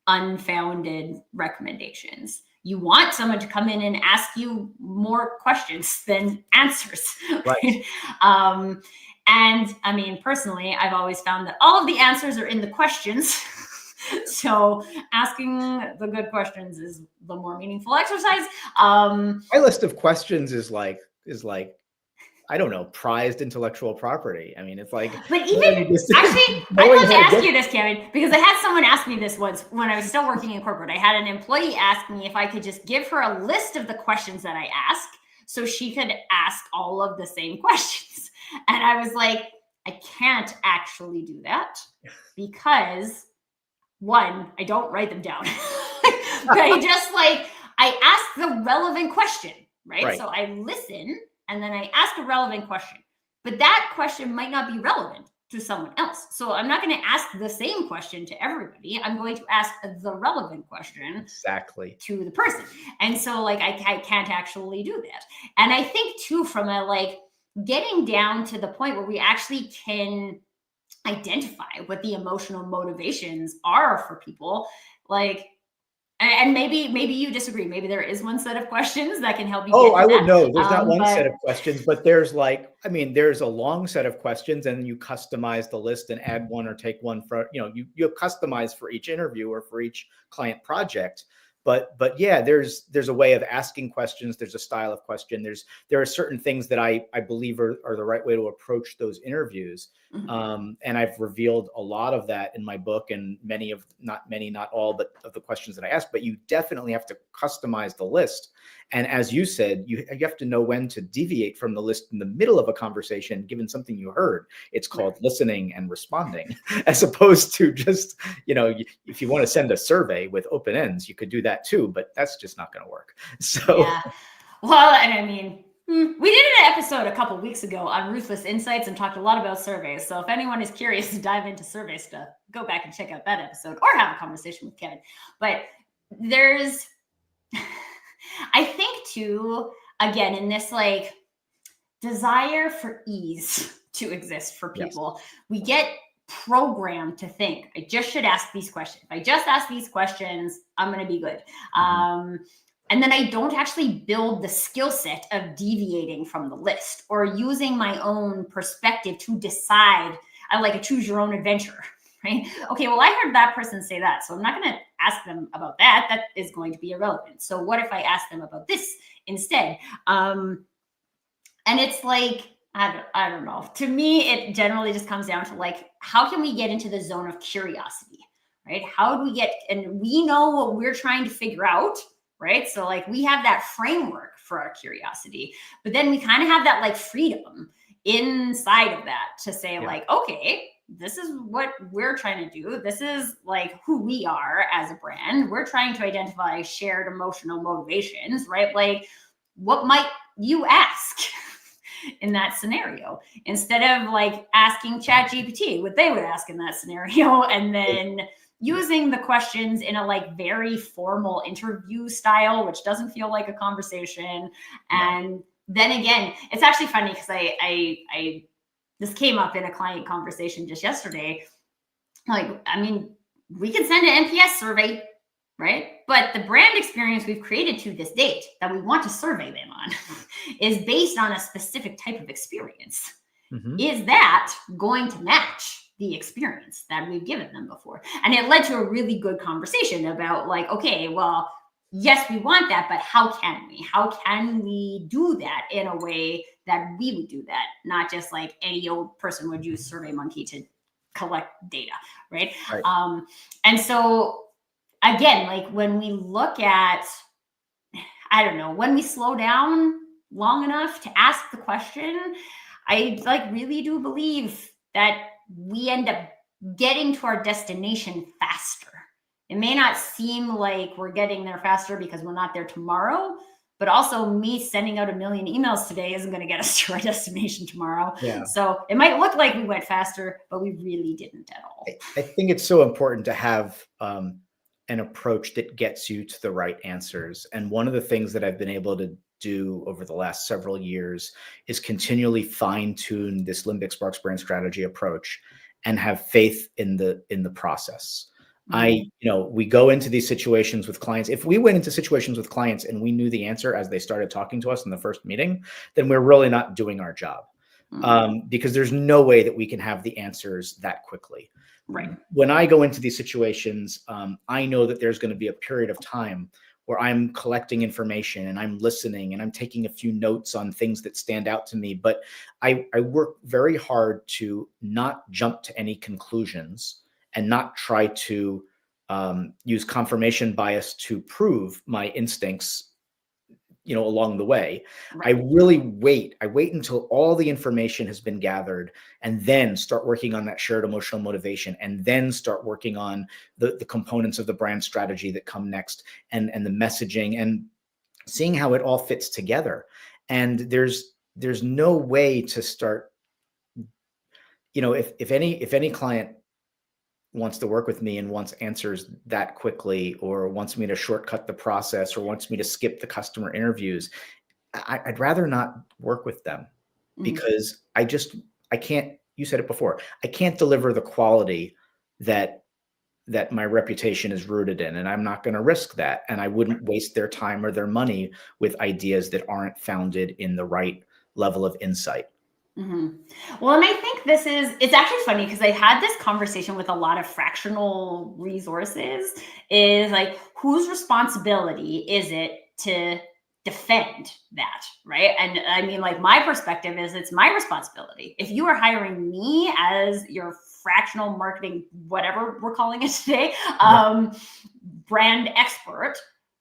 unfounded recommendations. You want someone to come in and ask you more questions than answers. Right. And I mean, personally, I've always found that all of the answers are in the questions. So asking the good questions is the more meaningful exercise. My list of questions is like, I don't know, prized intellectual property. I mean, it's like, but even actually, I'd love to ask you this, Kevin, because I had someone ask me this once when I was still working in corporate. I had an employee ask me if I could just give her a list of the questions that I ask so she could ask all of the same questions. And I was like, I can't actually do that because one, I don't write them down. But I ask the relevant question, right? So I listen and then I ask a relevant question, but that question might not be relevant to someone else. So I'm not going to ask the same question to everybody. I'm going to ask the relevant question exactly to the person. And so like, I can't actually do that. And I think too, from a like getting down to the point where we actually can identify what the emotional motivations are for people, like, and maybe you disagree. Maybe there is one set of questions that can help you. Oh, I would know. There's not one set of questions, but there's like, I mean, there's a long set of questions, and you customize the list and add one or take one for, you customize for each interview or for each client project. But yeah, there's a way of asking questions. There's a style of question. There are certain things that I believe are the right way to approach those interviews. And I've revealed a lot of that in my book, and not all, but of the questions that I ask. But you definitely have to customize the list And as you said, you have to know when to deviate from the list in the middle of a conversation, given something you heard. It's called listening and responding, as opposed to just, if you want to send a survey with open ends, you could do that too, but that's just not going to work. So, yeah. Well, and I mean, we did an episode a couple weeks ago on Ruthless Insights and talked a lot about surveys. So if anyone is curious to dive into survey stuff, go back and check out that episode or have a conversation with Kevin. But there's, I think too, again, in this like desire for ease to exist for people, we get programmed to think, I just should ask these questions. If I just ask these questions, I'm going to be good. And then I don't actually build the skill set of deviating from the list or using my own perspective to decide. I like a choose your own adventure, right? Okay, well, I heard that person say that, so I'm not going to ask them about that. That is going to be irrelevant. So what if I ask them about this instead? And it's like, I don't know. To me, it generally just comes down to like, how can we get into the zone of curiosity, right? How do we get, and we know what we're trying to figure out, right? So like we have that framework for our curiosity, but then we kind of have that like freedom inside of that to say like, okay, this is what we're trying to do. This is like who we are as a brand. We're trying to identify shared emotional motivations, right? Like what might you ask in that scenario instead of like asking ChatGPT what they would ask in that scenario and then using the questions in a like very formal interview style, which doesn't feel like a conversation. And then again, it's actually funny because I this came up in a client conversation just yesterday. Like, I mean, we can send an NPS survey, right? But the brand experience we've created to this date that we want to survey them on is based on a specific type of experience. Is that going to match the experience that we've given them before? And it led to a really good conversation about like, okay, well, yes, we want that, but how can we? How can we do that in a way that we would do that? Not just like any old person would use SurveyMonkey to collect data, right? And so again, like when we look at, I don't know, when we slow down long enough to ask the question, I like really do believe that we end up getting to our destination faster. It may not seem like we're getting there faster because we're not there tomorrow, but also me sending out 1 million emails today isn't going to get us to our destination tomorrow. So it might look like we went faster, but we really didn't at all. I think it's so important to have an approach that gets you to the right answers. And one of the things that I've been able to do over the last several years is continually fine-tune this Limbic Sparks brand strategy approach and have faith in the process. We go into these situations with clients. If we went into situations with clients and we knew the answer as they started talking to us in the first meeting, then we're really not doing our job. Because there's no way that we can have the answers that quickly. When I go into these situations, I know that there's going to be a period of time where I'm collecting information and I'm listening and I'm taking a few notes on things that stand out to me. But I work very hard to not jump to any conclusions and not try to use confirmation bias to prove my instincts, along the way. I really wait. I wait until all the information has been gathered and then start working on that shared emotional motivation and then start working on the components of the brand strategy that come next and the messaging and seeing how it all fits together. And there's no way to start, if any client wants to work with me and wants answers that quickly or wants me to shortcut the process or wants me to skip the customer interviews, I'd rather not work with them because I can't, you said it before, I can't deliver the quality that my reputation is rooted in, and I'm not going to risk that. And I wouldn't waste their time or their money with ideas that aren't founded in the right level of insight. Well, and I think it's actually funny because I had this conversation with a lot of fractional resources is like, whose responsibility is it to defend that, right? And I mean, like my perspective is it's my responsibility. If you are hiring me as your fractional marketing, whatever we're calling it today, brand expert,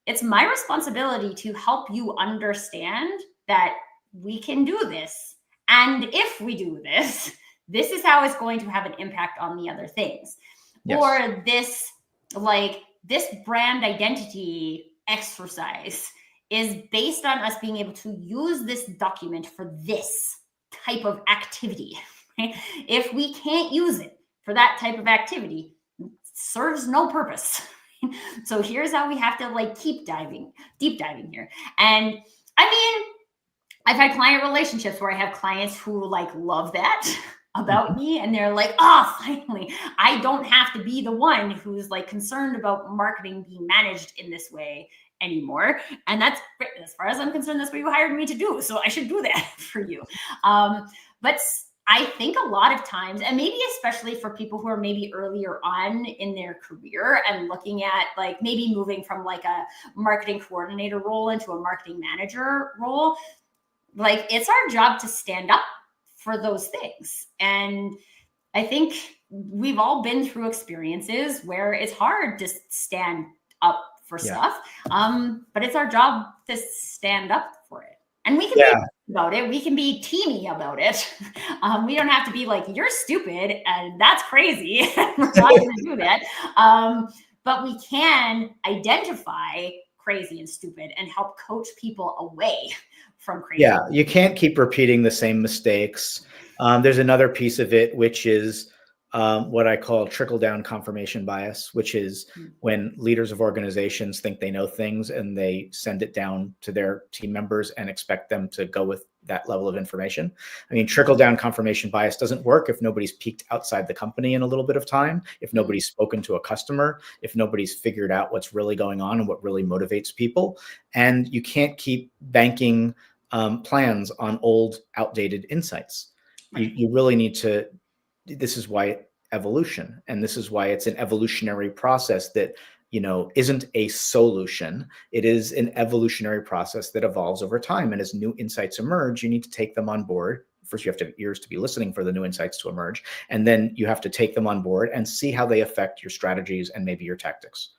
it's my responsibility to help you understand that we can do this. And if we do this, this is how it's going to have an impact on the other things. Yes. Or this, like, this brand identity exercise is based on us being able to use this document for this type of activity. Right? If we can't use it for that type of activity, it serves no purpose. So here's how we have to like deep diving here. And I mean, I've had client relationships where I have clients who like love that about me, and they're like, oh, finally, I don't have to be the one who's like concerned about marketing being managed in this way anymore. And that's, as far as I'm concerned, that's what you hired me to do. So I should do that for you. But I think a lot of times, and maybe especially for people who are maybe earlier on in their career and looking at like maybe moving from like a marketing coordinator role into a marketing manager role, like it's our job to stand up for those things. And I think we've all been through experiences where it's hard to stand up for stuff. But it's our job to stand up for it. And we can be about it. We can be teamy about it. We don't have to be like, you're stupid and that's crazy. We're not going to do that. But we can identify crazy and stupid and help coach people away from crazy. Yeah, you can't keep repeating the same mistakes. There's another piece of it, which is what I call trickle-down confirmation bias, which is when leaders of organizations think they know things and they send it down to their team members and expect them to go with that level of information. I mean, trickle-down confirmation bias doesn't work if nobody's peeked outside the company in a little bit of time, if nobody's spoken to a customer, if nobody's figured out what's really going on and what really motivates people. And you can't keep banking plans on old, outdated insights. You really need to. This is why evolution, and this is why it's an evolutionary process that, you know, isn't a solution. It is an evolutionary process that evolves over time. And as new insights emerge, you need to take them on board. First, you have to have ears to be listening for the new insights to emerge. And then you have to take them on board and see how they affect your strategies and maybe your tactics.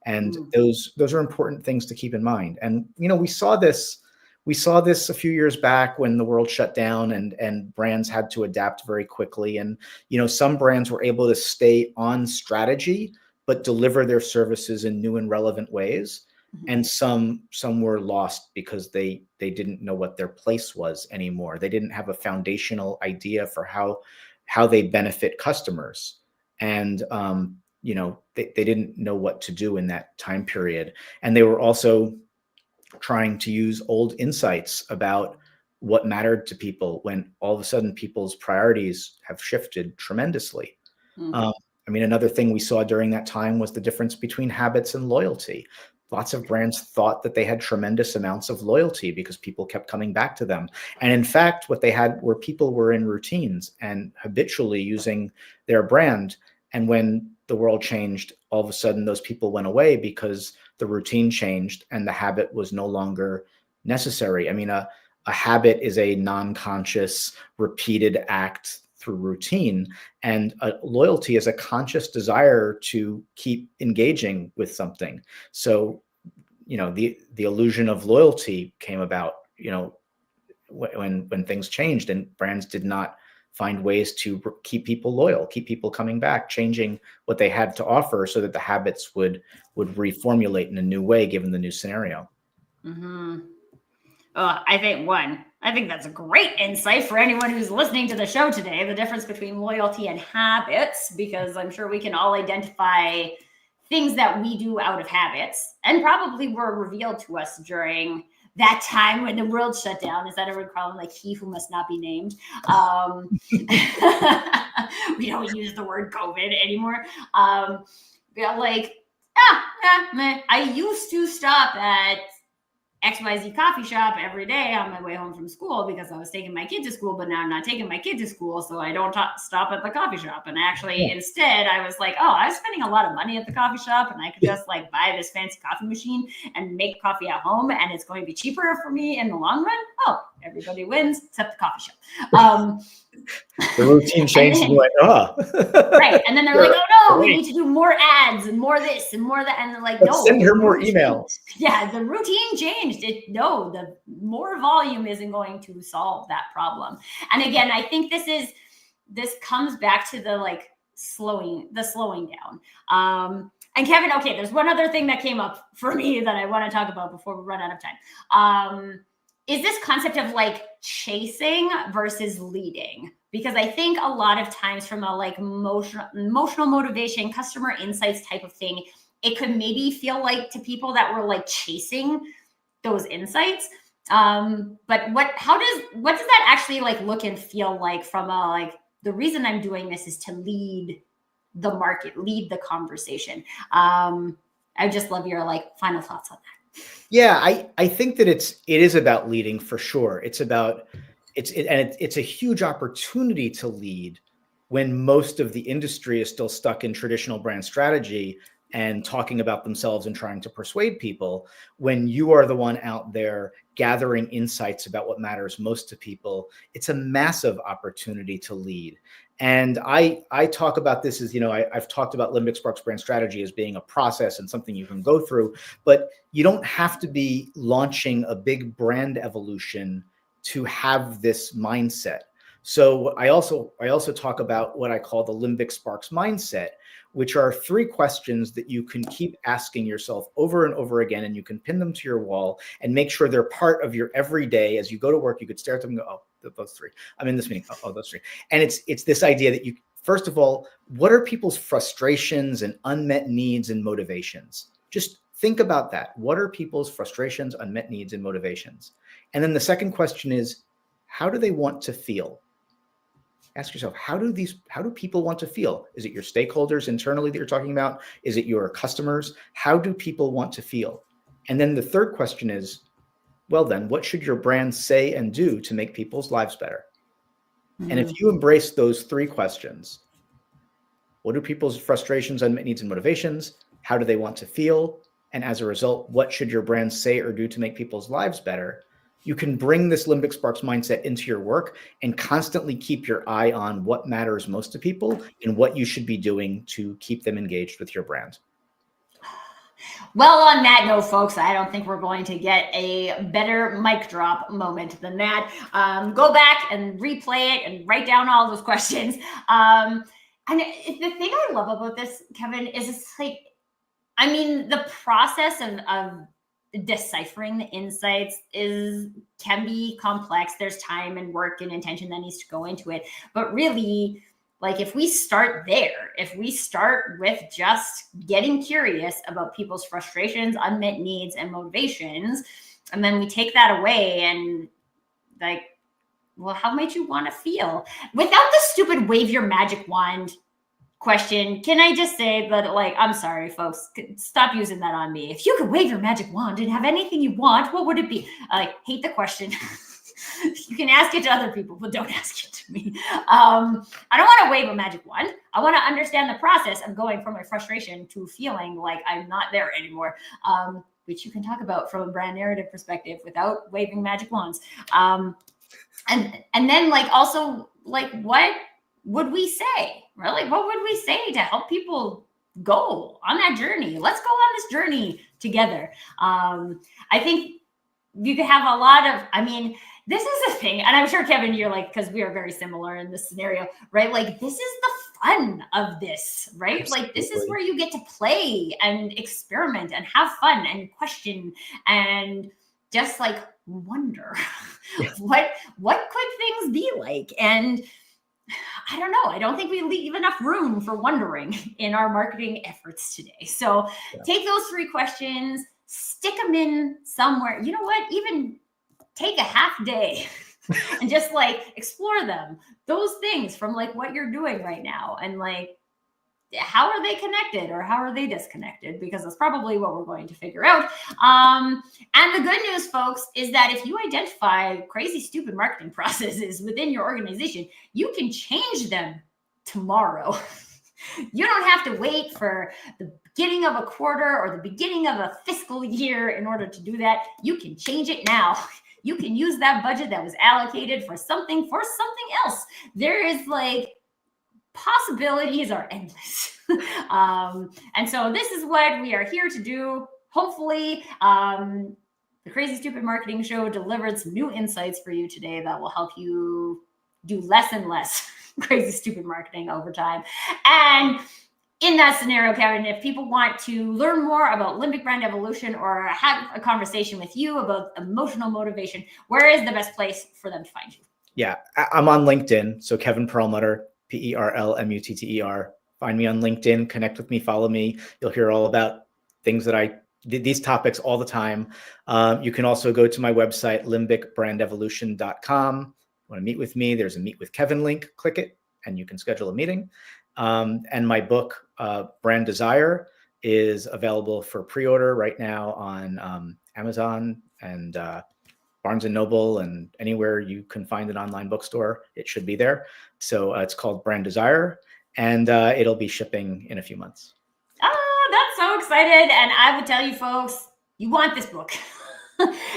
And those are important things to keep in mind. And, you know, we saw this a few years back when the world shut down and brands had to adapt very quickly. And, you know, some brands were able to stay on strategy, but deliver their services in new and relevant ways. And some were lost because they didn't know what their place was anymore. They didn't have a foundational idea for how they benefit customers. And, you know, they didn't know what to do in that time period. And they were also trying to use old insights about what mattered to people when all of a sudden people's priorities have shifted tremendously. I mean, another thing we saw during that time was the difference between habits and loyalty. Lots of brands thought that they had tremendous amounts of loyalty because people kept coming back to them. And in fact, what they had were people were in routines and habitually using their brand. And when the world changed, all of a sudden those people went away because the routine changed and the habit was no longer necessary. I mean, a habit is a non-conscious, repeated act through routine, and a loyalty is a conscious desire to keep engaging with something. So, you know, the illusion of loyalty came about, you know, when things changed and brands did not find ways to keep people loyal, keep people coming back, changing what they had to offer so that the habits would reformulate in a new way given the new scenario. I think that's a great insight for anyone who's listening to the show today, the difference between loyalty and habits, because I'm sure we can all identify things that we do out of habits and probably were revealed to us during that time when the world shut down. Is that what we call him? Like he who must not be named. We don't use the word COVID anymore. Like, I used to stop at XYZ coffee shop every day on my way home from school because I was taking my kid to school, but now I'm not taking my kid to school, so I don't stop at the coffee shop. And actually, instead, I was like, oh, I was spending a lot of money at the coffee shop, and I could just like buy this fancy coffee machine and make coffee at home, and it's going to be cheaper for me in the long run. Oh, everybody wins except the coffee shop. The routine changed and then, you went, oh. right. And then they're like, Sure, oh no, we great. need to do more ads and more this and more that. And they're like, Let's no, send the her more routine, emails. yeah, the routine changed. The more volume isn't going to solve that problem. And again, I think this comes back to the like slowing down. And Kevin, okay, there's one other thing that came up for me that I want to talk about before we run out of time. Is this concept of like chasing versus leading? Because I think a lot of times from a like emotional motivation, customer insights type of thing, it could maybe feel like to people that were like chasing those insights. But what does that actually like look and feel like from a like the reason I'm doing this is to lead the market, lead the conversation. I just love your like final thoughts on that. Yeah, I think that it is about leading for sure. It's about it's a huge opportunity to lead when most of the industry is still stuck in traditional brand strategy and talking about themselves and trying to persuade people. When you are the one out there gathering insights about what matters most to people, it's a massive opportunity to lead. And I talk about this as, I've talked about Limbic Sparks brand strategy as being a process and something you can go through, but you don't have to be launching a big brand evolution to have this mindset. So I also talk about what I call the Limbic Sparks mindset, which are 3 questions that you can keep asking yourself over and over again, and you can pin them to your wall and make sure they're part of your everyday. As you go to work, you could stare at them and go, oh, those 3. I'm in this meeting. Oh, those 3. And it's this idea that you, first of all, what are people's frustrations and unmet needs and motivations? Just think about that. What are people's frustrations, unmet needs, and motivations? And then the second question is, how do they want to feel? Ask yourself, how do people want to feel? Is it your stakeholders internally that you're talking about? Is it your customers? How do people want to feel? And then the third question is, well, then what should your brand say and do to make people's lives better? And if you embrace those 3 questions, what are people's frustrations, unmet needs, and motivations? How do they want to feel? And as a result, what should your brand say or do to make people's lives better? You can bring this Limbic Sparks mindset into your work and constantly keep your eye on what matters most to people and what you should be doing to keep them engaged with your brand. Well, on that note, folks, I don't think we're going to get a better mic drop moment than that. Go back and replay it and write down all those questions. And the thing I love about this, Kevin, is it's like, I mean, the process of deciphering the insights can be complex. There's time and work and intention that needs to go into it. But really, like if we start there, if we start with just getting curious about people's frustrations, unmet needs, and motivations, and then we take that away and like, well, how might you want to feel? Without the stupid wave your magic wand question, can I just say that, like, I'm sorry, folks, stop using that on me. If you could wave your magic wand and have anything you want, what would it be? I hate the question. You can ask it to other people, but don't ask it to me. I don't want to wave a magic wand. I want to understand the process of going from a frustration to feeling like I'm not there anymore, which you can talk about from a brand narrative perspective without waving magic wands. And then like also like what would we say? Really, what would we say to help people go on that journey? Let's go on this journey together. I think you could have a lot of, I mean, this is a thing, and I'm sure, Kevin, you're like, because we are very similar in this scenario, right? Like, this is the fun of this, right? Absolutely. Like, this is where you get to play and experiment and have fun and question and just like wonder what could things be like. And I don't know. I don't think we leave enough room for wondering in our marketing efforts today. So take those 3 questions, stick them in somewhere. You know what? Even take a half day and just like explore them. Those things from like what you're doing right now. And like, how are they connected or how are they disconnected? Because that's probably what we're going to figure out. And the good news, folks, is that if you identify crazy, stupid marketing processes within your organization, you can change them tomorrow. You don't have to wait for the beginning of a quarter or the beginning of a fiscal year in order to do that. You can change it now. You can use that budget that was allocated for something else there is like possibilities are endless. And so this is what we are here to do. Hopefully, the Crazy Stupid Marketing Show delivered some new insights for you today that will help you do less and less crazy stupid marketing over time. And in that scenario, Kevin, if people want to learn more about limbic brand evolution or have a conversation with you about emotional motivation, where is the best place for them to find you? Yeah, I'm on LinkedIn. So Kevin Perlmutter, Perlmutter. Find me on LinkedIn, connect with me, follow me. You'll hear all about things that these topics all the time. You can also go to my website, limbicbrandevolution.com. Want to meet with me? There's a Meet with Kevin link. Click it and you can schedule a meeting. And my book, Brand Desire, is available for pre-order right now on Amazon and Barnes & Noble and anywhere you can find an online bookstore. It should be there. So it's called Brand Desire, and it'll be shipping in a few months. Oh, that's so excited. And I would tell you folks, you want this book.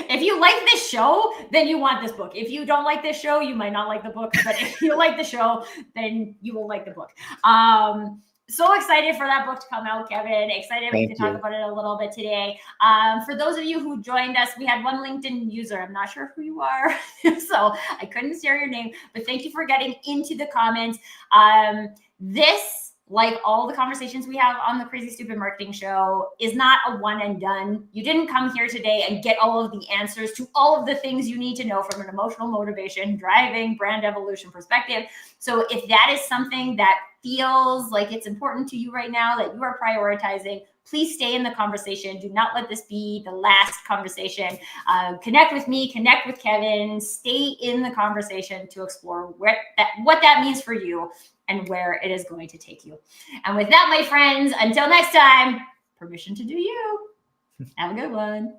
If you like this show, then you want this book. If you don't like this show, you might not like the book. But if you like the show, then you will like the book. So excited for that book to come out, Kevin. Excited we can talk about it a little bit today. For those of you who joined us, we had one LinkedIn user. I'm not sure who you are, so I couldn't share your name, but thank you for getting into the comments. This, like all the conversations we have on the Crazy Stupid Marketing Show, is not a one and done. You didn't come here today and get all of the answers to all of the things you need to know from an emotional motivation, driving, brand evolution perspective. So if that is something that feels like it's important to you right now, that you are prioritizing, please stay in the conversation. Do not let this be the last conversation. Connect with me, connect with Kevin, stay in the conversation to explore what that means for you and where it is going to take you. And with that, my friends, until next time, permission to do you. Have a good one.